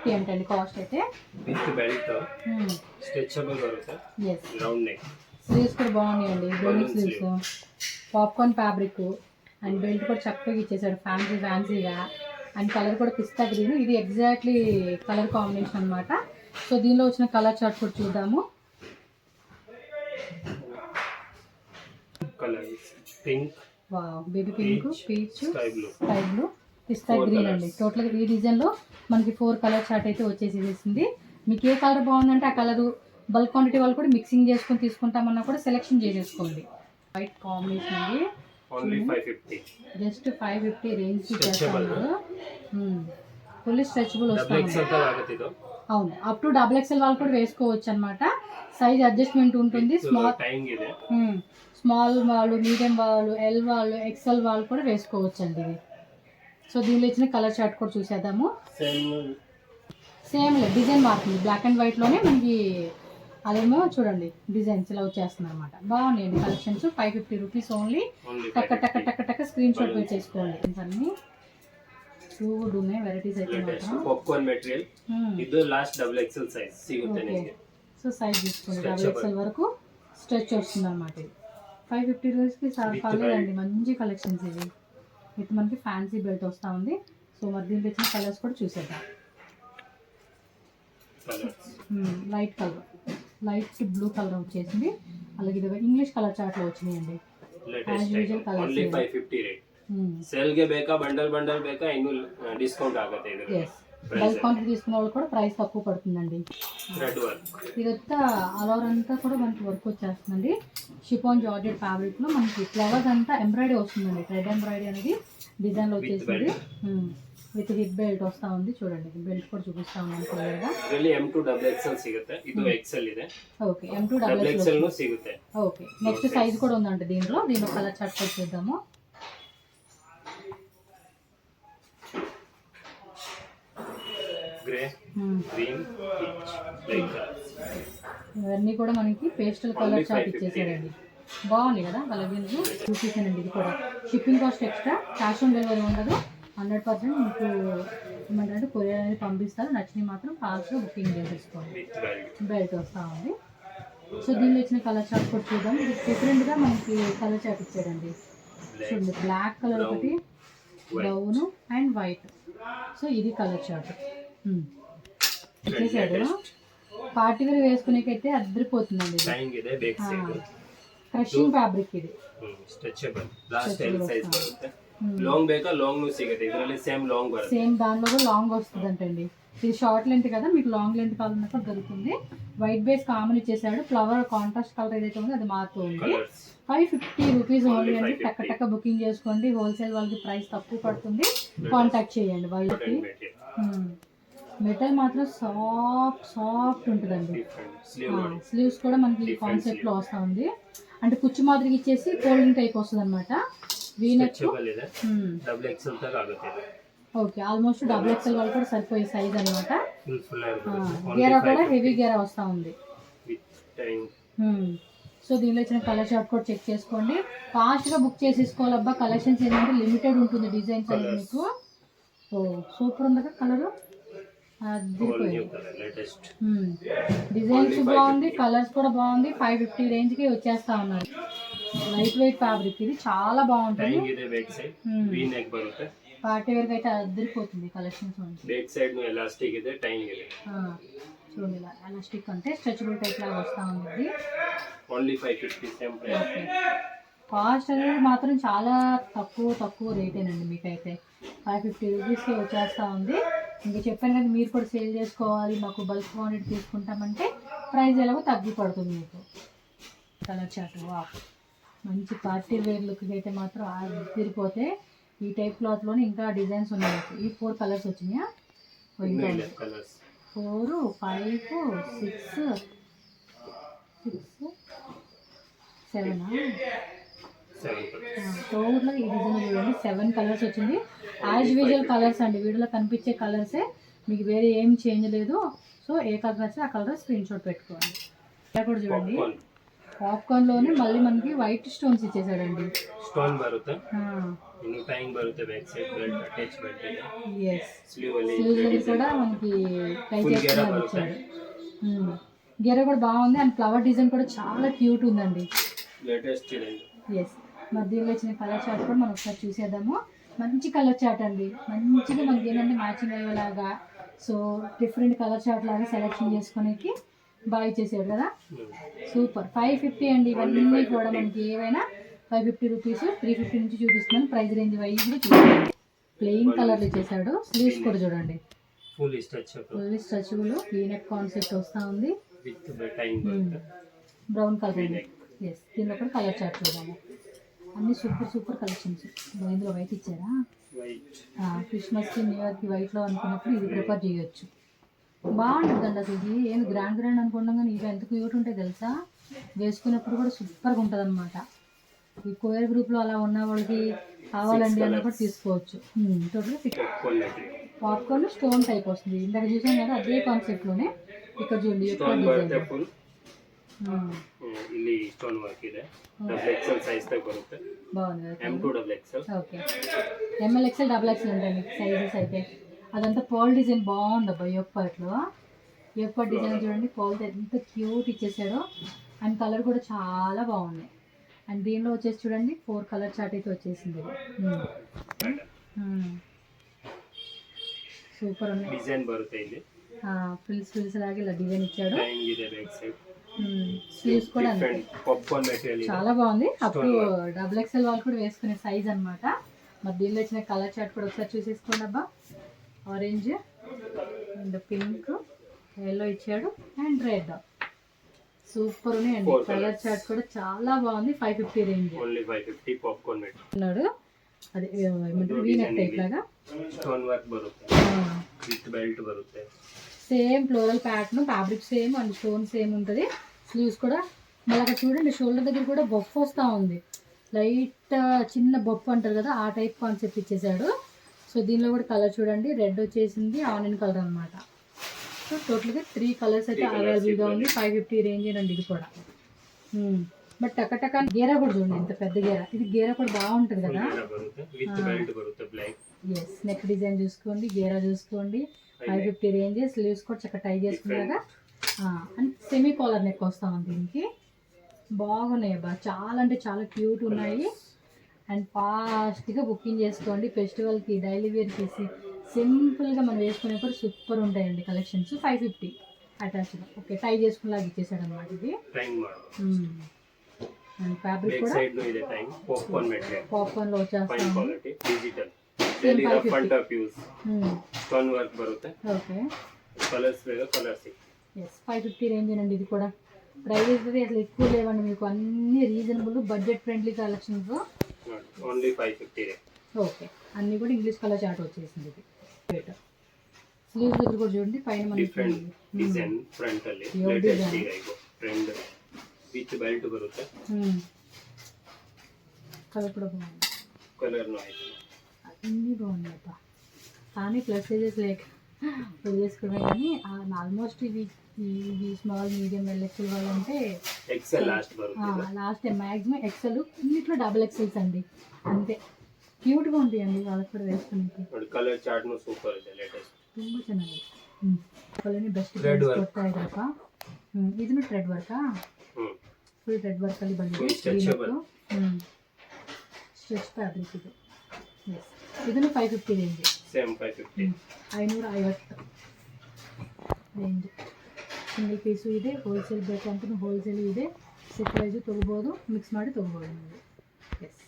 550 అంటండి కాస్ట్ అయితే. With belt stretchable బರುತ್ತೆ. Yes, round neck. స్లీవ్స్ కూడా బాగున్నాయండి, belt sleeves, popcorn fabric and belt కూడా చక్కగా ఇచ్చేసాడు ఫ్యాన్సీగా. అండ్ కలర్ కూడా పిస్తా గ్రీన్, ఇది ఎగ్జాక్ట్లీ కలర్ కాంబినేషన్ అనమాట. సో దీనిలో వచ్చిన కలర్ చార్ట్ కూడా చూద్దాము. Pink, baby pink, peach, sky blue, pista green అండి. టోటల్గా ఈ డిజైన్లో మనకి 4 కలర్ చార్ట్ అయితే వచ్చేసేసింది. మీకు ఏ కలర్ బాగుందంటే ఆ కలర్ బల్క్ క్వాంటిటీ వాళ్ళు కూడా మిక్సింగ్ చేసుకొని తీసుకుంటామన్నా కూడా సెలెక్షన్ చేసేసుకోండి. వైట్ కాంబినేషన్ అండి, జస్ట్ 550 రేంజ్ చేస్తాను. ఫుల్లీ స్ట్రెచబుల్ వస్తుంది. అవును, అప్ టు XXL వాళ్ళు కూడా వేసుకోవచ్చు అనమాట. సైజ్ అడ్జస్ట్మెంట్ ఉంటుంది. స్మాల్ వాళ్ళు, మీడియం వాళ్ళు, ఎల్ వాళ్ళు, XL వాళ్ళు కూడా వేసుకోవచ్చు అండి ఇది. సో దీనిలో ఇచ్చిన కలర్ చార్ట్ కూడా చూసేద్దాము. సేమ్ డిజైన్ మారుతుంది, బ్లాక్ అండ్ వైట్లోనే మనకి. అదేమో చూడండి డిజైన్స్ ఇలా వచ్చేస్తుంది అనమాట. బాగున్నాయండి కలెక్షన్స్. 550 rupees only. టక్క టక్క టక్క టక్క స్క్రీన్ షాట్ చేసుకోండి. అన్ని గుడ్ ఉన్నాయి వెరైటీస్ అయితే మాత్రం. పాప్కార్న్ మెటీరియల్ ఇది లాస్ట్ XXL సైజ్ సిగుతనే. సో సైజ్ తీసుకోండి, XXL వరకు స్ట్రెచ్ వస్తుంది అనమాట. ఇది 550 రూపీస్కి పర్లేదండి, మంచి కలెక్షన్స్ ఇవి. విత్ మనకి ఫ్యాన్సీ బెల్ట్ వస్తూ ఉంది. సో మరి దీనికి వచ్చిన కలర్స్ కూడా చూసేద్దాం. Light colour, light blue colour వచ్చేసింది. అలాగే ఇది ఇంగ్లీష్ కలర్ చార్ట్లో వచ్చినాయండి. As usual colours. 550 rate. Sale ಗೆ ಬೇಕಾ ಬಂಡಲ್ ಬೇಕಾ ಇನ್ನು ಡಿಸ್ಕೌಂಟ್ ಆಗುತ್ತೆ ಇದು. బల్క్ క్వాంటిటీ తీసుకున్న వాళ్ళు కూడా ప్రైస్ తక్కువ పడుతుందండి. థ్రెడ్ వర్క్ ఇదంతా ఆల్ ఓవర్ అంతా కూడా మనకి వర్క్ వచ్చేస్తుందండి. షిఫాన్ జార్జెట్ ఫ్యాబ్రిక్ లో మనకి ఫ్లవర్స్ అంతా ఎంబ్రాయిడరీ వస్తుందండి. థ్రెడ్ ఎంబ్రాయిడరీ అనేది డిజైన్ లో వచ్చేసింది. విత్ హిప్ బెల్ట్ వస్తా ఉంది. చూడండి బెల్ట్ కూడా చూపిస్తా ఉన్నాను క్లియర్ గా. ಇದರಲ್ಲಿ M2 XXL ಸಿಗುತ್ತೆ. ಇದು XL ಇದೆ. ఓకే, M2 XXL ను ಸಿಗುತ್ತೆ. ఓకే, నెక్స్ట్ సైజ్ కూడా ఉందండి దీనిలో. దీనిలో కలర్ చార్ట్ కూడా చూద్దాము. గ్రే, గ్రీన్, పీచ్, ఇవన్నీ కూడా మనకి పేస్టల్ కలర్ చార్ట్ ఇచ్చేసారండి. బాగుంది కదా కలర్ చూపించానండి. ఇది కూడా shipping cost extra, cash on delivery ఉండదు. 100% మీకు ఏమంటారంటే కొరియర్ అనేది పంపిస్తారు. నచ్చినవి మాత్రం ఫాస్ట్గా బుకింగ్ చేసేసుకోండి. బెల్ట్ వస్తూ ఉంది. సో దీనిలో ఇచ్చిన కలర్ చార్ట్ కూడా చూద్దాం. ఇది డిఫరెంట్గా మనకి కలర్ చార్ట్ ఇచ్చాడండి. చూడండి, బ్లాక్ కలర్ ఒకటి, బ్రౌన్ అండ్ వైట్. సో ఇది కలర్ చార్ట్ ఇచ్చేసాడు. పార్టీ వేర్ వేసుకునేకైతే అద్దరిపోతుందండి. క్రషింగ్ ఫ్యాబ్రిక్ ఇది. ಸ್ಟ್ರೆಚಬಲ್ ಲಾಸ್ಟ್ L ಸೈಜ್ ಬರುತ್ತೆ. లాంగ్ ಬೇಕಾ లాంగ్ ను ಸಿಗುತ್ತೆ. ಇದರಲ್ಲಿ సేమ్ లాంగ్ ಬರುತ್ತೆ. సేమ్ దానిలో కూడా లాంగ్ వస్తుందంటండి. ఇది షార్ట్ లెంత్ కదా, మీకు లాంగ్ లెంత్ కావాలన్నా కూడా దొరుకుతుంది. వైట్ బేస్ కామన్ ఇచ్చేసాడు. ఫ్లవర్ కాంట్రాస్ట్ కలర్ ఏదైతే ఉందో అది మారుతూ ఉంది. 550 రూపీస్ ఓన్లీ అండి. టక్క టక్క బుకింగ్ చేసుకోండి. హోల్సేల్ వాళ్ళకి ప్రైస్ తక్కువ పడుతుంది. కాంటాక్ట్ చేయండి వాళ్ళకి. మెటల్ మాత్రం సాఫ్ట్ ఉంటుందండి. స్లీవ్స్ కూడా మనకి ఈ కాన్సెప్ట్ లో వస్తూ ఉంది. అంటే కుచ్చు మాదిరిగా ఇచ్చేసి ఫోల్డింగ్ టైప్ వస్తుంది అనమాట. ఓకే, ఆల్మోస్ట్ XXL వాళ్ళు కూడా సరిపోయే సైజ్ అనమాట. గేరా కూడా హెవీ గేరా వస్తూ ఉంది. సో దీనిలో ఇచ్చిన కలర్ చార్ట్ కూడా చెక్ చేసుకోండి. ఫాస్ట్గా బుక్ చేసేసుకోవాలి. అబ్బా కలెక్షన్స్ ఏంటంటే లిమిటెడ్ ఉంటుంది డిజైన్స్ అనేది మీకు. సూపర్ ఉంది కదా కలరు, డిజైన్స్ బాగుంది, కలర్స్ కూడా బాగుంది. 550 రేంజ్కి వచ్చేస్తా ఉన్నారు. లైట్ వెయిట్ ఫ్యాబ్రిక్ ఇది చాలా బాగుంటుంది. పార్టీ వేర్ అయితే అద్దరిపోతుంది కలెక్షన్స్. చూడండి, ఎలాస్టిక్ అంటే స్ట్రెచబుల్ టైప్ లాగా వస్తూ ఉంది. కాస్ట్ అనేది మాత్రం చాలా తక్కువ రేటేనండి. మీకైతే 550 రూపీస్కి వచ్చేస్తూ ఉంది. ఇంకా చెప్పాను కదా, మీరు కూడా సేల్ చేసుకోవాలి, మాకు బల్క్ క్వాంటిటీ తీసుకుంటామంటే ప్రైస్ ఎలాగో తగ్గి పడుతుంది మీకు. కలర్ చార్ట్ మంచి పార్టీ వేర్ లుక్ అయితే మాత్రం తిరిగిపోతే ఈ టైప్ క్లాత్లోనే ఇంకా డిజైన్స్ ఉన్నాయి. ఈ 4 కలర్స్ వచ్చినాయా? 4, 5, 6, 7 టోటల్గా ఈ డిజైన్ చూడండి. 7 కలర్స్ వచ్చింది. యాజ్ యూజువల్ కలర్స్ అండి, వీడియోలో కనిపించే కలర్సే, మీకు వేరే ఏం చేంజ్ లేదు. సో ఏ కలర్ నచ్చితే ఆ కలర్ స్క్రీన్ షాట్ పెట్టుకోండి. ఇలా కూడా చూడండి, పాప్కార్న్లోనే మళ్ళీ మనకి వైట్ స్టోన్స్ ఇచ్చేసాడండి. స్టోన్ బರುತ್ತೆ. ಇನ್ನು ಟೈಮ್ ಬರುತ್ತೆ back side belt attach belt ಇದೆ ఎస్ ಸ್ಲೀವ್ ಅಲ್ಲಿ స్లీవ్స్ కూడా మనకి టై Full గేరా చేసుకుని బರುತ್ತೆ. ఇచ్చాడు. గెర కూడా బాగుంది అండ్ ఫ్లవర్ డిజైన్ కూడా చాలా క్యూట్ ఉందండి. లేటెస్ట్ ಇದೆ ಇದು. ఎస్ మధ్యలో వచ్చిన కలర్ చార్ట్ కూడా మనం ఒకసారి చూసేద్దాము. మంచి కలర్ చార్ట్ అండి, మంచిగా మనకి ఏంటంటే మ్యాచింగ్ అయ్యేలాగా. సో డిఫరెంట్ కలర్ చార్ట్ లాగా సెలెక్షన్ చేసుకునేకి బాగా ఇచ్చేసాడు కదా. సూపర్. 550 అండి ఇవన్నీ కూడా మనకి ఏవైనా 550 రూపీస్. 350 నుంచి చూపిస్తున్నాను. ప్రైస్ రేంజ్ వైజ్ కూడా చూడండి. ప్లెయిన్ కలర్లు ఇచ్చేసాడు. స్లీవ్స్ కూడా చూడండి full stretchable full stretchable V neck concept వస్తూ ఉంది. ವಿತ್ ಟೈಮ್ ಬರುತ್ತೆ బ్రౌన్ కలర్. ఎస్ దీనిలో కూడా కలర్ చార్ట్ చూద్దాము. అన్ని సూపర్ సూపర్ కలెక్షన్స్. ఇందులో వైట్ ఇచ్చారా? ವೈಟ್ క్రిస్మస్కి న్యూ ఇయర్కి వైట్లో అనుకున్నప్పుడు ఇది ప్రిఫర్ చేయొచ్చు. బాగుంటుందండి అసలు. ఇది ఏం గ్రాండ్ అనుకుంటాం కానీ ఇవి ఎంత క్యూట్ ఉంటాయి తెలుసా. వేసుకున్నప్పుడు కూడా సూపర్గా ఉంటుంది అనమాట. ఈ కోయర్ గ్రూప్లో అలా ఉన్న వాళ్ళకి కావాలండి అన్నప్పుడు తీసుకోవచ్చు. టోటల్ పాప్కార్న్ స్టోన్ టైప్ వస్తుంది. ఇందాక చూసాం కదా అదే కాన్సెప్ట్లోనే ఇక్కడ చూడండి ఎక్కువ ಸ್ಟೋನ್ డిజైన్. ಬರುತ್ತೆ ಫುಲ್ ಇಲ್ಲಿ ಸ್ಟೋನ್ ವರ್ಕ್ ಇದೆ ಡಬಲ್ ಎಕ್ಸೆಲ್ ಸೈಜ್ ತಗ ಬರುತ್ತೆ బాగుంది కదా. M2 double XL okay M L XL double XL ఉంటాయి సైజెస్ అయితే. అదంతా పర్ల్ డిజైన్ బాగుంది అబ్బా. యొక్కట్లో యొక్క డిజైన్ చూడండి, పర్ల్ ఎంత క్యూట్ ఇచ్చేసాడో. అండ్ కలర్ కూడా చాలా బాగున్నాయి. అండ్ దీనిలో వచ్చేసి చూడండి 4 కలర్ చార్ట్ అయితే వచ్చేసింది. సూపర్ ఉన్నాయి. ಡಿಸೈನ್ ಬರುತ್ತೆ ಇಲ್ಲಿ ఫిల్స్ ఫిల్స్ లాగా ఇలా డిజైన్ ఇచ్చాడు. ಟೈಮ್ ಇದೆ ಬ್ಯಾಕ್ ಸೈಡ್ స్లీవ్స్ కూడా అంతే. ಪಾಪ್ಕಾರ್ನ್ ಮೆಟೀರಿಯಲ್ ಇದೆ చాలా బాగుంది. అప్పుడు డబుల్ ఎక్స్ఎల్ వాళ్ళు కూడా వేసుకునే సైజ్ అనమాట. మరి దీనిలో వచ్చిన కలర్ చార్ట్ కూడా ఒకసారి చూసేసుకోండి అబ్బా. ఆరెంజ్ అండ్ పింక్ ఎల్లో ఇచ్చాడు అండ్ రెడ్. సూపర్ ఉన్నాయండి. కలర్ చార్ట్ కూడా చాలా బాగుంది. 550 రేంజ్ ఓన్లీ 550 పాప్కార్న్ ಮೆಟೀರಿಯಲ್ ఉన్నాడు. అదే ఏమంటారు వీనెక్ టైప్ లాగా ಸ್ಟೋನ್ ವರ್ಕ್ ಬರುತ್ತೆ ವಿತ್ ಬೆಲ್ಟ್ ಬರುತ್ತೆ. Same floral pattern, fabric same and stone same ఉంటుంది. స్లీవ్స్ కూడా మళ్ళీ అక్కడ చూడండి షోల్డర్ దగ్గర కూడా బొఫ్ వస్తూ ఉంది. లైట్ చిన్న బొఫ్ అంటారు కదా ఆ టైప్ కాన్సెప్ట్ ఇచ్చేసాడు. సో దీనిలో కూడా కలర్ చూడండి రెడ్ వచ్చేసింది, ఆనియన్ కలర్ అనమాట. సో టోటల్గా 3 కలర్స్ అయితే అవైలబుల్గా ఉంది. 550 రేంజ్ అండి ఇది కూడా. బట్ టక గేరా కూడా చూడండి ఎంత పెద్ద గేరా. ఇది గేరా కూడా బాగుంటుంది కదా. ಬರುತ್ತೆ ವಿತ್ ಬೆಲ್ಟ್ ಬರುತ್ತೆ ಬ್ಲಾಕ್. ఎస్ నెక్ డిజైన్ చూసుకోండి, గేరా చూసుకోండి. 550 రేంజ్. స్లీవ్స్ కూడా చక్కగా టై చేసుకున్నాగా అండ్ సెమీ కాలర్ నెక్ వస్తా ఉంది దీనికి. బాగున్నాయి అబ్బా, చాలా అంటే చాలా క్యూట్ ఉన్నాయి. అండ్ ఫాస్ట్గా బుకింగ్ చేసుకోండి. ఫెస్టివల్కి డైలీ వేర్కి సింపుల్గా మనం వేసుకునే కూడా సూపర్ ఉంటాయండి కలెక్షన్స్. 550 అటాచ్గా. ఓకే టై చేసుకునేలాగా ఇచ్చేసాడు అనమాట ఇది. ಟೈಮ್ అండ్ ఫ్యాబ్రిక్ ಬ್ಯಾಕ್ కూడా ಸೈಡ್ ಇದೆ ಟೈಮ್ ಪಾಪ್ಕಾರ್ನ್ ಮೆಟೀರಿಯಲ್ పాప్కార్న్లో వచ్చేస్తా ಫೈನ್ ఉంది. Quality digital Delhi rough and tough use stone work ಬರುತ್ತೆ. ఓకే కలర్స్ ಬೇಗ కలర్స్ ఎస్ 550 రేంజ్ అండి ఇది కూడా. ప్రైస్ అయితే అసలు ఎక్కువ లేవండి మీకు, అన్ని reasonable budget friendly collections. Only 550 రే. ఓకే అన్నీ కూడా ఇంగ్లీష్ కలర్ చార్ట్ వచ్చేసింది ఇది. స్లీవ్స్ దగ్గర కూడా చూడండి పైన మనకి ಡಿಫರೆಂಟ್ ಡಿಸೈನ್ ಫ್ರಂಟ್ ಅಲ್ಲಿ ಲೇಟೆಸ್ಟ್ ಈಗ ಇದು ಟ್ರೆಂಡ್ ವಿತ್ ಬೆಲ್ಟ್ ಬರುತ್ತೆ. కలర్ కూడా బాగుంది. ಕಲರ್ ನೋ ಆಯ್ತು అన్నీ బాగున్నాయి అబ్బా. కానీ ప్లస్ సైజెస్ లేక వదిలేసుకున్నాయి. కానీ ఆల్మోస్ట్ ఇవి స్మాల్ మీడియం ఎల్ఎక్సెల్ వాళ్ళు అంటే ఎక్సెల్ లాస్ట్ బರುತ್ತೆ. లాస్ట్ మ్యాక్సిమం ఎక్సెల్, ఇన్నిట్లో డబుల్ ఎక్సెల్స్ అండి అంతే. క్యూట్గా ఉంటాయండి వాళ్ళకి కూడా వేసుకునేకి. ನೋಡಿ ಕಲರ್ ಚಾರ್ಟ್ ನು ಸೂಪರ್ ಇದೆ ಲೇಟೆಸ್ಟ್. ತುಂಬ ಚೆನ್ನಾಗಿದೆ. వాళ్ళని బెస్ట్ ಕೊಡ್ತಾ ಇದ್ರಪ್ಪ. ಇದನ್ನು ಥ್ರೆಡ್ ವರ್ಕಾ? ಫುಲ್ ಥ್ರೆಡ್ ವರ್ಕಲ್ಲಿ ಬಂದಿದೆ. ಸ್ಟ್ರೆಚ್ ಫ್ಯಾಬ್ರಿಕ್ ಇದು. ಎಸ್ ಇದನ್ನು 550 range. Same 550. 550 range. Single piece ಇದೆ. ಹೋಲ್ಸೇಲ್ ಬೇಕಂತೂ ಹೋಲ್ಸೇಲ್ ಇದೆ. ಸೆಟ್ ವೈಸು ತೊಗೋಬೋದು, ಮಿಕ್ಸ್ ಮಾಡಿ ತೊಗೋಬೋದು ನೀವು. ఎస్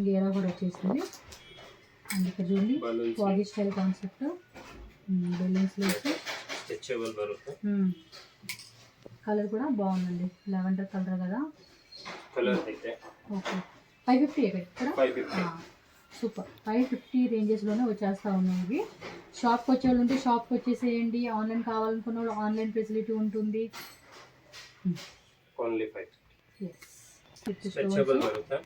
గేరా కూడా వచ్చేసింది. అండ్ ఇక్కడ చూడండి వాగి స్టైల్ కాన్సెప్ట్ బెలూన్స్ వేసి స్ట్రెచబుల్ బರುತ್ತೆ. కలర్ కూడా బాగుందండి, లెవెండర్ కలర్ కదా. కలర్ అయితే ఓకే 550 ఇక్కడ 550. సూపర్. 550 రేంజెస్లోనే వచ్చేస్తూ ఉన్నాయి ఇవి. షాప్కి వచ్చే వాళ్ళు ఉంటే షాప్కి వచ్చేసేయండి. ఆన్లైన్ కావాలనుకున్న వాళ్ళు ఆన్లైన్ ఫెసిలిటీ ఉంటుంది. ఓన్లీ 550. ఎస్ స్ట్రెచబుల్ బರುತ್ತೆ.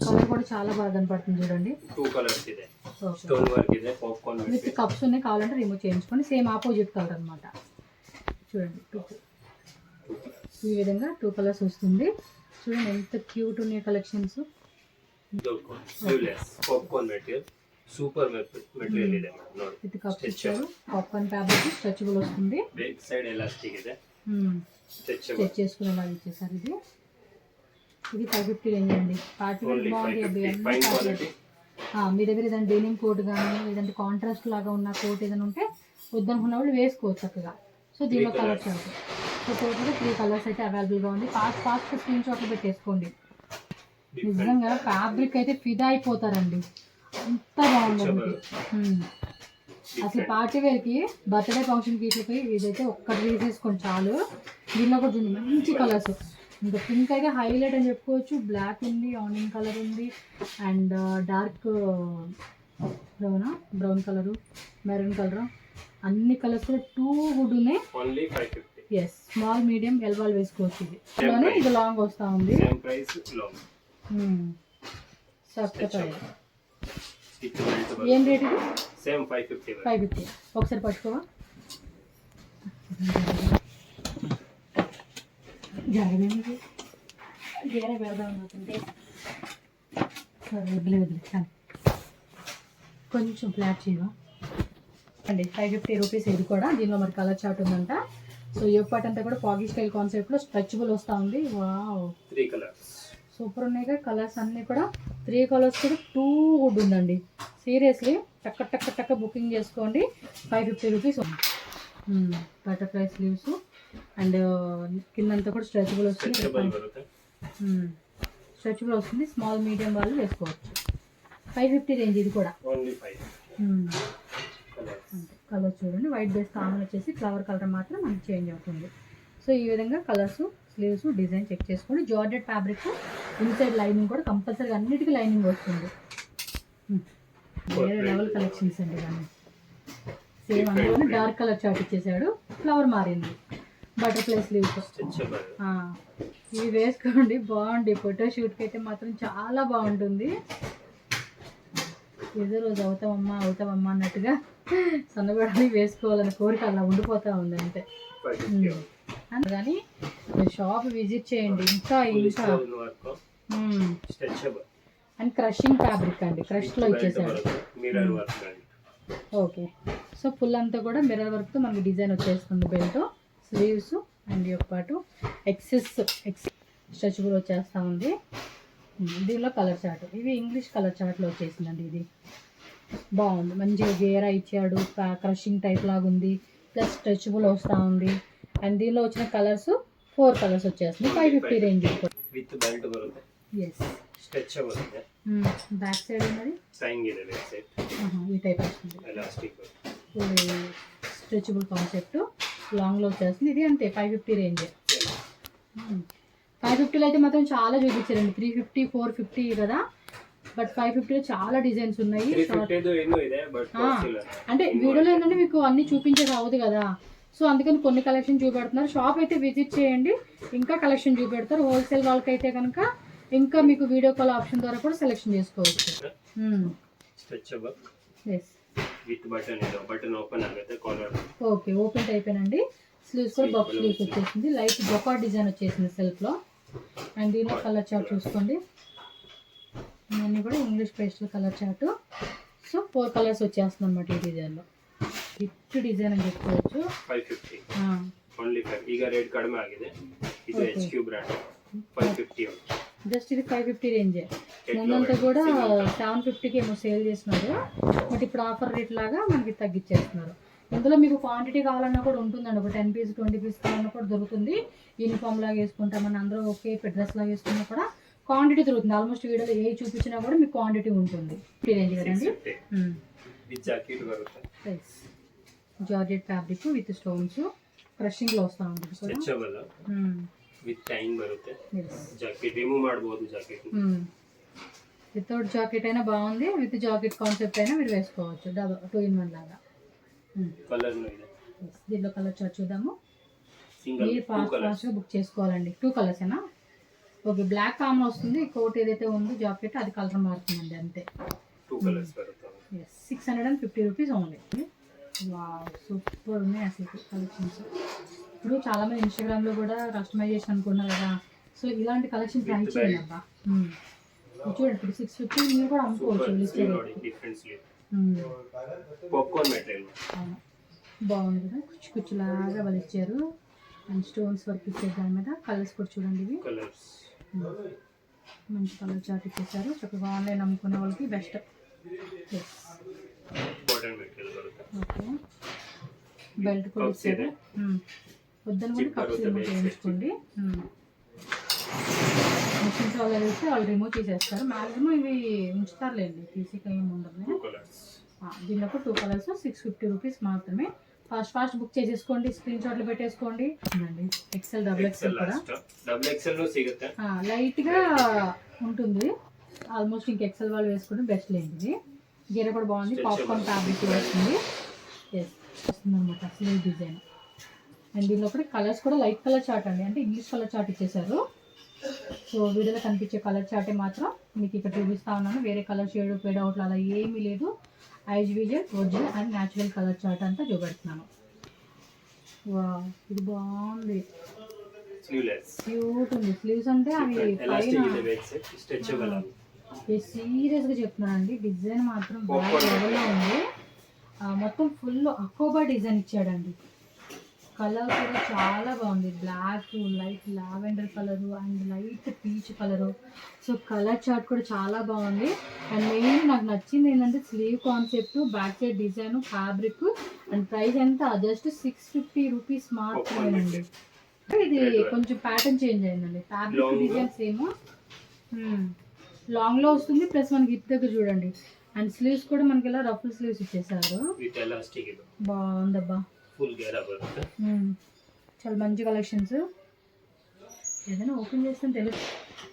కలర్ కూడా చాలా బాగా కనపడుతుంది చూడండి. 2 కలర్స్ ಇದೆ. స్టోన్ వర్క్ ಇದೆ, పాప్కార్న్ విత్ కప్స్ ఉన్నాయి, కావాలంటే రిమూవ్ చేయించుకొని సేమ్ ఆపోజిట్ కలర్ అనమాట. చూడండి ఈ విధంగా 2 కలర్స్ వస్తుంది. చూడండి ఎంత క్యూట్ ఉన్నాయి collections. Sleeveless popcorn material super material ಇದೆ ನೋಡಿ. ఇది కప్ ఇచ్చారు, పాప్కార్న్ ఫ్యాబ్రిక్ స్ట్రెచబుల్ వస్తుంది, బ్యాక్ సైడ్ ఎలాస్టిక్ ಇದೆ, స్ట్రెచబుల్ స్ట్రెచ్ చేసుకునేలాగా ఇచ్చేసారు. ఇది 550 రేంజ్ అండి. పార్టీ వేర్ బాగుంది అబ్బి, ఫైన్ క్వాలిటీ. మీ దగ్గర ఏదైనా డెనిమ్ కోట్ కానీ లేదంటే కాంట్రాస్ట్ లాగా ఉన్న కోట్ ఏదైనా ఉంటే వద్దనుకున్న వాళ్ళు వేసుకోవచ్చు చక్కగా. సో దీనిలో కలర్స్ అవుతాయి. సో టోటల్గా 3 కలర్స్ అయితే అవైలబుల్గా ఉంది. ఫాస్ట్ స్క్రీన్ షాట్లు పెట్టేసుకోండి. నిజంగా ఫ్యాబ్రిక్ అయితే ఫిదా అయిపోతారండి, అంత బాగుంది. అసలు పార్టీ వేర్కి బర్త్డే ఫంక్షన్కి ఇట్లకి ఇదైతే ఒక్కటి తీసేసుకోండి చాలు. దీనిలో కూడా చూడండి మంచి కలర్స్. ఇంకా పింక్ అయితే హైలైట్ అని చెప్పుకోవచ్చు. బ్లాక్ ఉంది, ఆనియన్ కలర్ ఉంది, and dark brown colour, maroon colour, అన్ని కలర్స్ కూడా 2 గుడ్ ఉన్నాయి. Only 550. S, small medium L వాళ్ళు వేసుకోవచ్చు. ఇది లాంగ్ వస్తూ ఉంది. Same price long. ఏం రేట్ ఇది? సేమ్ 550. 550. ఒకసారి పట్టుకోవా, జరగలేదు గేరే పెడదాం అనుకుంటే వదిలే కొంచెం ఫ్లాట్ చేయవా అండి. 550 రూపీస్ ఇది కూడా. దీనిలో మరి కలర్ చార్ట్ ఉందంట. సో ఈ పార్ట్ అంతా కూడా పాగి స్టైల్ కాన్సెప్ట్లో స్ట్రెచబుల్ వస్తూ ఉంది. వావ్, 3 కలర్స్ సూపర్ ఉన్నాయి కదా కలర్స్ అన్నీ కూడా. 3 కలర్స్ కూడా 2 గుడ్ ఉందండి. సీరియస్లీ టక్క బుకింగ్ చేసుకోండి. 550 రూపీస్. బటర్ఫ్లై స్లీవ్స్ అండ్ కిందంతా కూడా స్ట్రెచబుల్ వస్తుంది. స్ట్రెచబుల్ వస్తుంది, స్మాల్ మీడియం వాళ్ళు వేసుకోవచ్చు. 550 రేంజ్ ఇది కూడా. కలర్ చూడండి, వైట్ బేస్ కామన్ వచ్చేసి ఫ్లవర్ కలర్ మాత్రం మనకి చేంజ్ అవుతుంది. సో ఈ విధంగా కలర్స్, స్లీవ్స్, డిజైన్ చెక్ చేసుకోండి. జార్జెట్ ఫ్యాబ్రిక్, ఇన్సైడ్ లైనింగ్ కూడా కంపల్సరీగా అన్నిటికీ లైనింగ్ వస్తుంది. వేరే లెవెల్ కలెక్షన్స్ అండి. కానీ సేమ్ అందులోనే డార్క్ కలర్ చార్ట్ ఇచ్చేసాడు, ఫ్లవర్ మారింది, బటర్ఫ్లై స్లీవ్స్. ఇవి వేసుకోండి, బాగుంది. ఫోటో షూట్కి అయితే మాత్రం చాలా బాగుంటుంది. ఏదో రోజు అవుతామమ్మా అన్నట్టుగా సన్నబడాలి వేసుకోవాలని కోరిక అలా ఉండిపోతూ ఉంది అంతే. కానీ షాప్ విజిట్ చేయండి. ఇంకా అండ్ క్రషింగ్ ఫ్యాబ్రిక్ అండి, క్రష్లో ఇచ్చేసాడు. ఓకే, సో ఫుల్ అంతా కూడా మిర్రర్ వర్క్తో మనకి డిజైన్ వచ్చేస్తుంది. బెల్ట్, స్లీవ్స్ అండ్ యొక్క పాటు ఎక్సెస్ స్ట్రెచబుల్ వచ్చేస్తూ ఉంది. దీనిలో కలర్ చార్ట్, ఇవి ఇంగ్లీష్ కలర్ చార్ట్లో వచ్చేసిందండి. ఇది బాగుంది, మంచిగా గేరా ఇచ్చాడు, క్రషింగ్ టైప్ లాగా ఉంది, ప్లస్ స్ట్రెచబుల్ వస్తూ ఉంది. అండ్ దీనిలో వచ్చిన కలర్స్ 4 కలర్స్ వచ్చేస్తుంది. 550 రేంజ్. విత్ బెల్ట్ బರುತ್ತೆ. ఎస్, స్ట్రెచబుల్ ఉంది. బ్యాక్ సైడ్ ఉన్నది సైంగ్ ಇದೆ బ్యాక్ సైడ్. ఈ టైప్ వస్తుంది, ఎలాస్టిక్ స్ట్రెచబుల్ కాన్సెప్ట్. లాంగ్లో వచ్చేస్తుంది. ఇది అంతే 550 రేంజ్. 550లో అయితే మాత్రం చాలా చూపించారండి. 350, 450 కదా, బట్ 550లో చాలా డిజైన్స్ ఉన్నాయి. అంటే వీడియోలో ఏంటంటే మీకు అన్ని చూపించేది అవ్వదు కదా, సో అందుకని కొన్ని కలెక్షన్ చూపెడుతున్నారు. షాప్ అయితే విజిట్ చేయండి, ఇంకా కలెక్షన్ చూపెడతారు. హోల్సేల్ వాళ్ళకైతే కనుక ఇంకా మీకు వీడియో కాల్ ఆప్షన్ ద్వారా కూడా సెలెక్షన్ చేసుకోవచ్చు. ఓకే, ఓపెన్ అయిపోయినండి. స్లీవ్స్ కూడా బఫ్ స్లీవ్స్ వచ్చేసింది. లైట్ జొకార్డ్ డిజైన్ వచ్చేసింది సెల్ఫ్లో. అండ్ దీనిలో కలర్ చార్ట్ చూసుకోండి, ఇవన్నీ కూడా English pastel colour chart. So 4 colours వచ్చేస్తుంది అనమాట ఈ డిజైన్లో. హిట్ డిజైన్ అని చెప్పుకోవచ్చు. 550 ఓన్లీ 5. ಈಗ ರೇಟ್ ಕಡಿಮೆ ಆಗಿದೆ. ಇದು HQ ಬ್ರಾಂಡ್ 550. జస్ట్ ఇది 550 రేంజే. ముందంతా కూడా 750కి ఏమో సేల్ చేస్తున్నారు, బట్ ఇప్పుడు ఆఫర్ రేట్ లాగా మనకి తగ్గించేస్తున్నారు. ఇందులో మీకు క్వాంటిటీ కావాలన్నా కూడా ఉంటుందండి. ఒక 10 పీస్ 20 పీస్ కావాలన్నా కూడా దొరుకుతుంది. యూనిఫామ్ లాగా వేసుకుంటామని అందరూ ఒకే డ్రెస్ లాగా వేసుకున్నా కూడా క్వాంటిటీ దొరుకుతుంది. ఆల్మోస్ట్ వీడియోలో ఏ చూపించినా కూడా మీకు క్వాంటిటీ ఉంటుంది. రేంజ్ కదండి. Georgette fabric with stones, crushing లో వస్తా ఉంటుంది. ವಿತ್ ಟೈಮ್ ಬರುತ್ತೆ. ಜಾಕೆಟ್ ರಿಮೂವ್ ಮಾಡಬಹುದು. ಜಾಕೆಟ್ వితౌట్ జాకెట్ అయినా బాగుంది, విత్ జాకెట్ కాన్సెప్ట్ అయినా మీరు వేసుకోవచ్చు. 2 in 1 లాగా. కలర్ లో ಇದೆ. దీనిలో కలర్ చార్ట్ చూద్దాము. సింగిల్ మీరు ఫాస్ట్ బుక్ చేసుకోవాలండి. 2 కలర్స్ ఏనా? ఓకే, బ్లాక్ కామన్ వస్తుంది. కోట్ ఏదైతే ఉందో జాకెట్ అది కలర్ మారుతుందండి అంతే. 2 కలర్స్ బರುತ್ತೆ. 650 రూపీస్ ఓన్లీ. వావ్, సూపర్ ఉన్నాయి అసలు కలెక్షన్స్. ఇప్పుడు చాలా మంది ఇన్స్టాగ్రామ్ లో కూడా కస్టమైజేషన్ అనుకున్నారు కదా, సో ఇలాంటి కలెక్షన్ ట్రై చేయండి అబ్బా. ఇది చూడండి ఇప్పుడు 650 మీరు కూడా అమ్ముకోవచ్చు super list sleeve loading different sleeve popcorn material అవును బాగుంది కదా కుచ్చు కుచ్చులాగా వాళ్ళు ఇచ్చారు అండ్ స్టోన్స్ వర్క్ ఇచ్చారు దాని మీద కలర్స్ కూడా చూడండి ఇవి కలర్స్ మంచి కలర్ చార్ట్ ఇచ్చేసారు చక్కగా ఆన్లైన్ అమ్ముకునే వాళ్ళకి బెస్ట్ కాటన్ మెటీరియల్ బರುತ್ತೆ ఓకే బెల్ట్ కూడా ఇచ్చారు వద్దని కూడా కప్స్ రిమూవ్ చేయించుకోండి మిషన్స్ వాళ్ళు వేస్తే వాళ్ళు రిమూవ్ చేసేస్తారు మ్యాక్సిమం ఇవి ఉంచుతారులేండి తీసి ఏమి ఉండదు టూ కలర్స్ దీనిలో 2 కలర్స్ 650 రూపీస్ మాత్రమే ఫాస్ట్ బుక్ చేసేసుకోండి స్క్రీన్ షాట్లు పెట్టేసుకోండి ఎక్సెల్ డబుల్ ఎక్సెల్ కూడా డబుల్ ఎక్సెల్ సిಗುತ್ತೆ లైట్గా ఉంటుంది ఆల్మోస్ట్ ఇంక ఎక్సెల్ వాళ్ళు వేసుకుంటే బెస్ట్ లేండి గీర కూడా బాగుంది పాప్కార్న్ ఫ్యాబ్రిక్ వస్తుంది వస్తుంది అనమాట స్లీవ్ డిజైన్ అండ్ దీనిలో కూడా కలర్స్ కూడా లైట్ కలర్ చార్ట్ అండి అంటే ఇంగ్లీష్ కలర్ చార్ట్ ఇచ్చేసారు సో వీడియోలో కనిపించే కలర్ చార్టే మాత్రం మీకు ఇక్కడ చూపిస్తా ఉన్నాను వేరే కలర్ షేడ్ ఫేడ్ అవుట్లు అలా ఏమీ లేదు ఐజ్ vision original and natural colour chart అంతా చూపెడుతున్నాను వా ఇది బాగుంది క్యూట్ ఉంది స్లీవ్స్ అంటే అవి సీరియస్గా చెప్తున్నానండి డిజైన్ మాత్రం బాగా లెవెల్లో ఉంది మొత్తం ఫుల్ అకోబా డిజైన్ ఇచ్చాడండి కలర్ కూడా చాలా బాగుంది black light lavender colour and light peach colour so colour chart కూడా చాలా బాగుంది అండ్ మెయిన్ నాకు నచ్చింది ఏంటంటే sleeve concept back side design fabric and price ఎంత జస్ట్ 650 రూపీస్ మాత్రమేనండి ఇది కొంచెం ప్యాటర్న్ చేంజ్ అయిందండి ఫ్యాబ్రిక్ డిజైన్ సేమ్ లాంగ్లో వస్తుంది ప్లస్ మనకి హిప్ దగ్గర చూడండి అండ్ స్లీవ్స్ కూడా మనకి ఇలా రఫుల్ స్లీవ్స్ ఇచ్చేసారు బాగుందబ్బా చాలా మంచి కలెక్షన్స్ ఏదైనా ఓపెన్ చేస్తే తెలుసు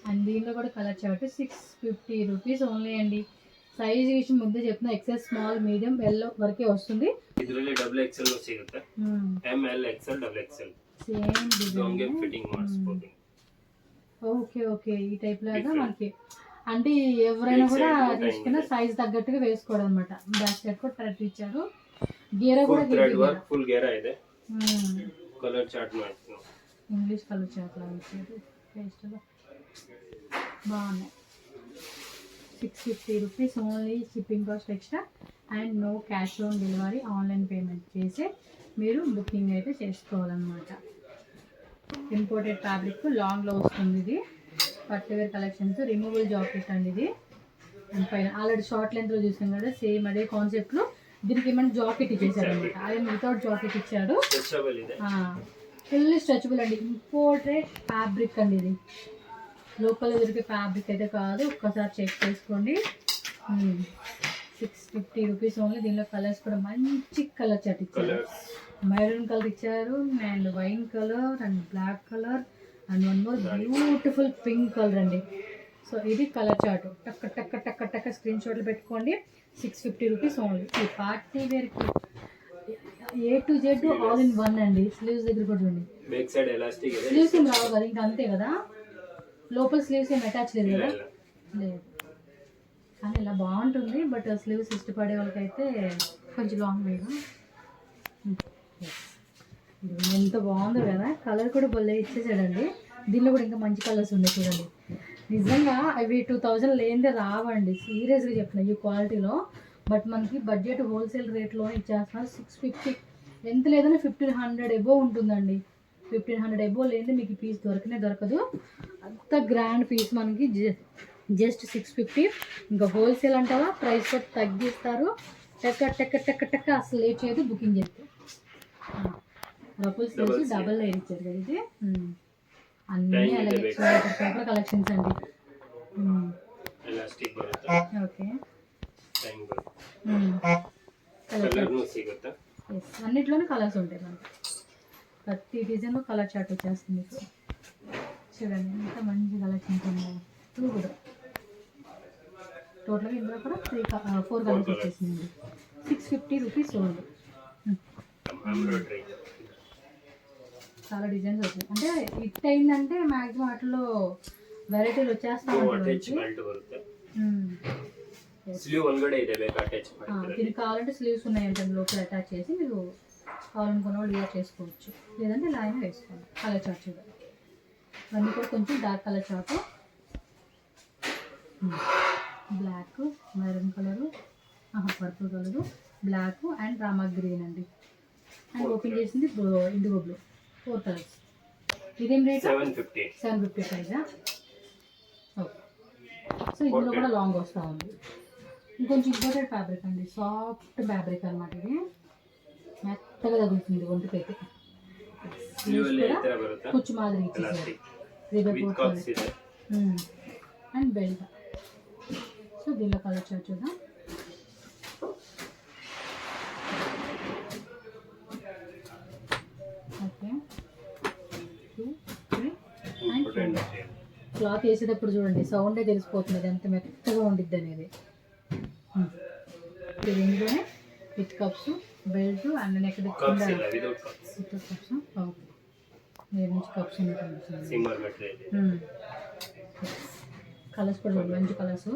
అండ్ దీనిలో కూడా కలర్ చార్ట్ 650 రూపీస్ ఓన్లీ అండి సైజ్ విషయం ముందే చెప్తున్నా ఎక్సెల్ స్మాల్ మీడియం ఎల్ వరకే వస్తుంది ಇದರಲ್ಲಿ ಡಬಲ್ ಎಕ್ಸೆಲ್ ಸಿಗುತ್ತೆ M L XL double XL same design fitting ಮಾಡಿಸಬಹುದು ఓకే ఓకే ఈ టైప్ లాగా మనకి అంటే ఎవరైనా కూడా తీసుకున్న సైజ్ తగ్గట్టుగా వేసుకోవడం అనమాట బ్యాక్ సైడ్ కూడా థ్రెడ్ ఇచ్చారు గీర కూడా థ్రెడ్ వర్క్ ఫుల్ గేరా ಇದೆ కలర్ చార్ట్ ಮಾಡ್ತೀನಿ ఇంగ్లీష్ కలర్ చార్ట్ లాగా ఇచ్చారు పేస్ట్లో బాగున్నాయి 650 rupees only shipping cost extra and no cash on delivery online payment చేసి మీరు బుకింగ్ అయితే చేసుకోవాలన్నమాట ఇంపోర్టెడ్ ఫ్యాబ్రిక్ లాంగ్లో వస్తుంది ఇది పట్టువేర్ కలెక్షన్స్ రిమూవల్ జాకెట్ అండి ఇది అండ్ పైన ఆల్రెడీ షార్ట్ లెంత్లో చూసాం కదా సేమ్ అదే కాన్సెప్ట్లో దీనికి ఏమైనా జాకెట్ ఇచ్చేసాడు అనమాట అదే వితౌట్ జాకెట్ ఇచ్చాడు ఫుల్ స్ట్రెచబుల్ అండి ఇంపోర్టెడ్ ఫ్యాబ్రిక్ అండి ఇది లోకల్ దొరికే ఫ్యాబ్రిక్ అయితే కాదు ఒక్కసారి చెక్ చేసుకోండి 650 రూపీస్ ఓన్లీ దీనిలో కలర్స్ కూడా మంచి కలర్ చార్ట్ ఇచ్చారు మెరూన్ కలర్ ఇచ్చారు and wine colour and black colour and one more beautiful pink colour అండి సో ఇది కలర్ చార్ట్ టక్క టక్క టక్క టక్క స్క్రీన్ షాట్లు పెట్టుకోండి 650 రూపీస్ ఓన్లీ ఈ పార్టీ వేర్కి A to Z all in one అండి స్లీవ్స్ దగ్గర కూడా చూడండి బ్యాక్ సైడ్ ఎలాస్టిక్ ಇದೆ స్లీవ్స్ ఏం రావు కదా ఇంకా అంతే కదా లోపల స్లీవ్స్ ఏం అటాచ్ లేదు కదా లేదు కానీ ఇలా బాగుంటుంది బట్ స్లీవ్స్ ఇష్టపడే వాళ్ళకైతే కొంచెం లాంగ్ వేగా ఎంత బాగుందో కదా కలర్ కూడా భలే ఇచ్చేసాడండి దీనిలో కూడా ఇంకా మంచి కలర్స్ ఉన్నాయి చూడండి నిజంగా అవి 2000 లేనిదే రావండి సీరియస్గా చెప్తున్నా ఈ క్వాలిటీలో బట్ మనకి బడ్జెట్ హోల్సేల్ రేట్లోనే ఇచ్చేస్తున్నారు 650 ఎంత లేదని 1500 ఎబో ఉంటుందండి 1500 ఎబో లేనిదే మీకు పీస్ దొరకదు అంత గ్రాండ్ పీస్ మనకి జస్ట్ 650 ఇంకా హోల్సేల్ అంటావా ప్రైస్ కూడా తగ్గిస్తారు టక్క టక్క టక్క టక్క అసలు లేట్ చేయదు బుకింగ్ చేస్తే రఫుల్ స్లీవ్స్ డబల్ లేయర్ ఇచ్చారు కదా ఇది అన్నీ అలాగే సూపర్ కలెక్షన్స్ అండి ಎಲಾಸ್ಟಿಕ್ ಬರುತ್ತೆ ఓకే ಟೈಮ್ ಕಲರ್ನು ಸಿಗುತ್ತೆ అన్నిట్లోనే కలర్స్ ఉంటాయి మనకి ప్రతి డిజైన్లో కలర్ చార్ట్ వచ్చేస్తుంది మీకు చూడండి ఎంత మంచి కలెక్షన్స్ ఉన్నాయి టూ కూడా టోటల్గా ఇందులో కూడా 4 కలర్స్ వచ్చేసింది 650 రూపీస్ ఓన్లీ చాలా డిజైన్స్ వచ్చాయి అంటే హిట్ అయిందంటే మ్యాక్సిమం వాటిలో వెరైటీలు వచ్చేస్తా స్లీవ్ ಒಳಗಡೆ ಇದೆ ಬೇಕಾ ಅಟ್ಯಾಚ್ ಮಾಡ್ತೀರಾ దీనికి కావాలంటే స్లీవ్స్ ఉన్నాయంటే లోపల అటాచ్ చేసి మీరు కావాలనుకున్న వాళ్ళు యూజ్ చేసుకోవచ్చు లేదంటే ఇలా అయినా వేసుకోండి కలర్ చార్ట్ చూడండి ఇవన్నీ కూడా కొంచెం dark colour chart black, maroon colour, purple colour, black and Rama green అండి. అండ్ ఓపెన్ చేసింది ఇండిగో బ్లూ, 4 కలర్స్. ఇదేం రేట్? 750 ప్రైజా? ఓకే. సో ఇందులో కూడా లాంగ్ వస్తూ ఉంది. ఇంకొంచెం ఇంపార్టెంట్ ఫ్యాబ్రిక్ అండి, సాఫ్ట్ ఫ్యాబ్రిక్ అనమాట. ఇది మెత్తగా తగులుతుంది ఒంటికైతే. కుచ్చు మాదిరి ఇచ్చేసారు అండ్ బెల్ట్. సో దీనిలో కలర్ చూద్దాం. Okay, 2, 3 and 4. క్లాత్ వేసేటప్పుడు చూడండి, సౌండే తెలిసిపోతుంది అది ఎంత మెత్తగా ఉండిద్ది అనేది. ఇది ఇందులోనే with cups, belt and neck cups. నేను నుంచి కప్స్ కలర్స్ కూడా మంచి కలర్స్.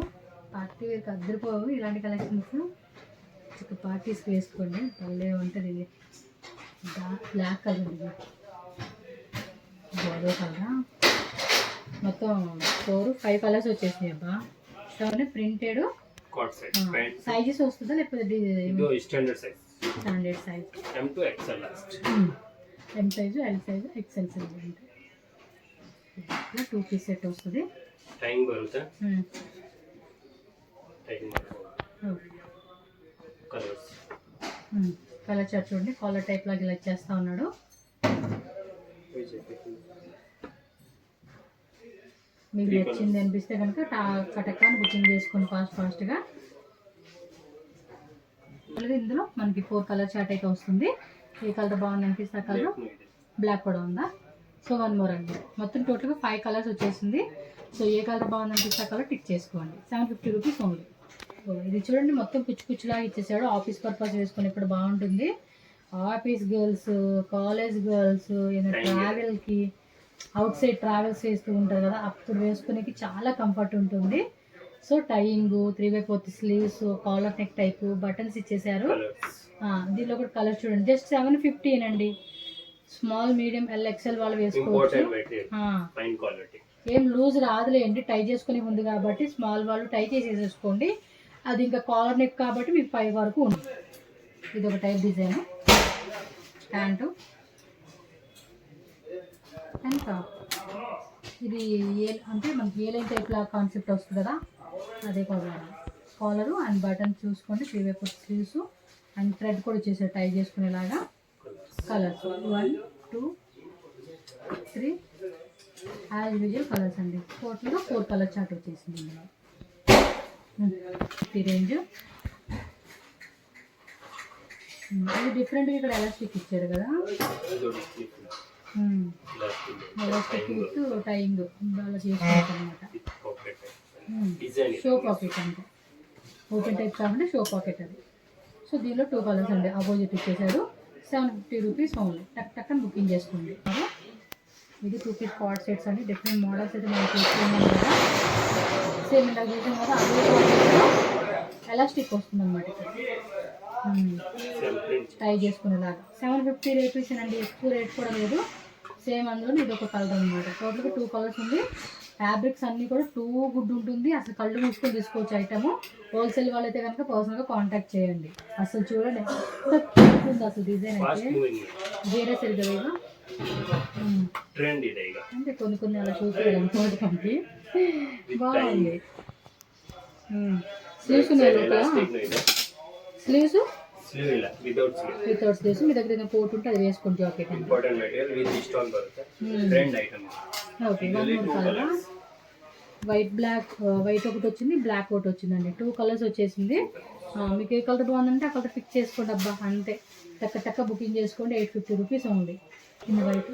పార్టీ వేర్కి అద్దరిపోవు ఇలాంటి కలెక్షన్స్. పార్టీస్కి వేసుకోండి, భలే ఉంటుంది. ఇది బ్లాక్ కలర్, ఇది గోధుమ కలర్. మొత్తం 4-5 కలర్స్ వచ్చేసినాయి అబ్బా. ప్రింటెడ్ సైజెస్ వస్తుందా లేకపోతే standard size? M to XL last. M size, L size, XL size అంటే 2 పీస్ సెట్ వస్తుంది. టైం బరుతా కలర్ చార్ట్ చూడండి, కాలర్ టైప్ లాగా ఇలా చేస్తా ఉన్నాడు. మీకు నచ్చింది అనిపిస్తే కనుక కటకాన్ని బుకింగ్ చేసుకొని ఫాస్ట్గా. ఇందులో మనకి 4 కలర్ చార్ట్ అయితే వస్తుంది. ఏ కలర్ బాగుంది అనిపిస్తే ఆ కలర్. బ్లాక్ కూడా ఉందా? సో 1 మోర్ అండి. మొత్తం టోటల్గా 5 కలర్స్ వచ్చేసింది. సో ఏ కలర్ బాగుంది అనిపిస్తే ఆ కలర్ టిక్ చేసుకోండి. 750 రూపీస్ ఓన్లీ. ఇది చూడండి, మొత్తం కుచ్చులాగా ఇచ్చేసాడు. ఆఫీస్ పర్పస్ వేసుకొని ఇప్పుడు బాగుంటుంది. ఆఫీస్ గర్ల్స్, కాలేజ్ గర్ల్స్, ఏదైనా ట్రావెల్కి అవుట్ సైడ్ ట్రావెల్స్ చేస్తూ ఉంటారు కదా, అప్పుడు వేసుకునేకి చాలా కంఫర్ట్ ఉంటుంది. So tying, 3/4 sleeves, collar neck type, buttons ఇచ్చేసారు. దీనిలో కూడా కలర్ చూడండి, జస్ట్ 750 అండి. స్మాల్, మీడియం, ఎల్, ఎక్స్ఎల్ వాళ్ళు వేసుకోవచ్చు. ఏం లూజ్ రాదులేండి, టై చేసుకునే ఉంది కాబట్టి స్మాల్ వాళ్ళు టై చేసేసుకోండి. అది ఇంకా కాలర్ నెక్ కాబట్టి మీకు 5 వరకు ఉంది. ఇది ఒక type design. Pant and top. ఇది అంటే మనకి ఏ లైన్ టైప్ లా కాన్సెప్ట్ వస్తుంది కదా, అదే కాలరు అండ్ బటన్ చూసుకోండి. 3/4 స్లీవ్స్ అండ్ థ్రెడ్ కూడా ఇచ్చేసారు టై చేసుకునేలాగా. కలర్స్ 1, 2, 3 యాజ్ యూజువల్ కలర్స్ అండి. టోటల్గా 4 కలర్ చార్ట్ వచ్చేసింది ఇందులో. ఈ రేంజ్ ఇది డిఫరెంట్గా ఇక్కడ ఎలాస్టిక్ ఇచ్చారు కదా, ఎలాస్టిక్ విత్ టైయింగ్ అలా చేసుకుంటారు అనమాట. షో పాకెట్ అంటే ఓపెన్ టైప్ కాకుండా షో పాకెట్ అది. సో దీనిలో 2 కలర్స్ అండి, అపోజిట్ ఇచ్చేసాడు. 750 రూపీస్ ఓన్లీ. టక్కని బుకింగ్ చేసుకోండి. ఇది 2 పీస్ కార్డ్ సెట్స్ అండి. డిఫరెంట్ మోడల్స్ అయితే మనం చూస్తున్నాం కదా, సేమ్ ఇలా చూసాం కదా, అదే ఎలాస్టిక్ వస్తుంది అనమాట. ట్రై చేసుకునేలాగా 750 రూపీస్ అండి, ఎక్కువ రేట్ కూడా లేదు. సేమ్ అందులో ఇది ఒక కలర్ అనమాట. టోటల్గా 2 కలర్స్ ఉంది. ఫ్యాబ్రిక్స్ అన్నీ కూడా 2 గుడ్ ఉంటుంది. అసలు కళ్ళు మూసుకొని తీసుకోవచ్చు ఐటమ్. హోల్సేల్ వాళ్ళైతే కనుక పర్సనల్గా కాంటాక్ట్ చేయండి. అసలు చూడండి ఎంత అసలు డిజైన్ అయితే వేరే సరిగ్గా అంటే కొన్ని అలా చూసుకోవాలి. బాగుంది. Sleeves sleeves without sleeves. మీ దగ్గర ఏదైనా కోట్ ఉంటే అది వేసుకోండి. జాకెట్ అండి. Okay, 1 more colour. వైట్ ఒకటి వచ్చింది, బ్లాక్ ఒకటి వచ్చిందండి. 2 కలర్స్ వచ్చేసింది. మీకు ఏ కలర్ బాగుందంటే ఆ కలర్ ఫిక్స్ చేసుకోండి అబ్బా, అంతే. టక్క బుకింగ్ చేసుకోండి. 850 రూపీస్ ఓన్లీ. In white